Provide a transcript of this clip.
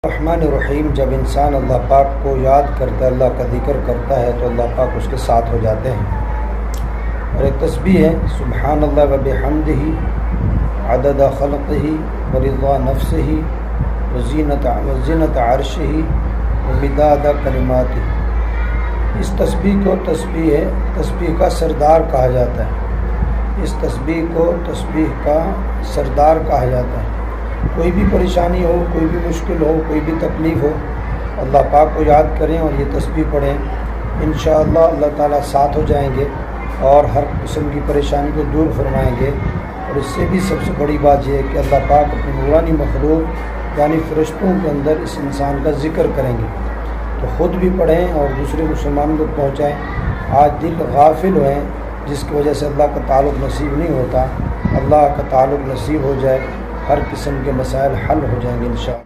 रहमानिर्रहीम। जब इंसान अल्लाह पाक को याद करता है, अल्लाह का ज़िक्र करता है, तो अल्लाह पाक उसके साथ हो जाते हैं। और एक तस्बीह है, सुब्हानल्लाह व बिहम्दिही अदद खल्क़िही व रिज़ा नफ्सिही व ज़ीनत अर्शिही व मिदाद कलिमातिही। इस तस्बीह को तस्बीह का सरदार कहा जाता है। इस तस्बीह को तस्बीह का सरदार कहा जाता है। कोई भी परेशानी हो, कोई भी मुश्किल हो, कोई भी तकलीफ़ हो, अल्लाह पाक को याद करें और ये तस्बीह पढ़ें। इंशाअल्लाह अल्लाह ताला साथ हो जाएंगे और हर किस्म की परेशानी को दूर फरमाएंगे। और इससे भी सबसे बड़ी बात यह है कि अल्लाह पाक अपनी नूरानी मखलूक यानी फ़रिश्तों के अंदर इस इंसान का ज़िक्र करेंगे। तो ख़ुद भी पढ़ें और दूसरे मुसलमानों को पहुँचाएँ। आज दिल गाफिल हैं, जिसकी वजह से अल्लाह का ताल्लुक़ नसीब नहीं होता। अल्लाह का ताल्लुक़ नसीब हो जाए, हर किस्म के मसाइल हल हो जाएंगे इंशाअल्लाह।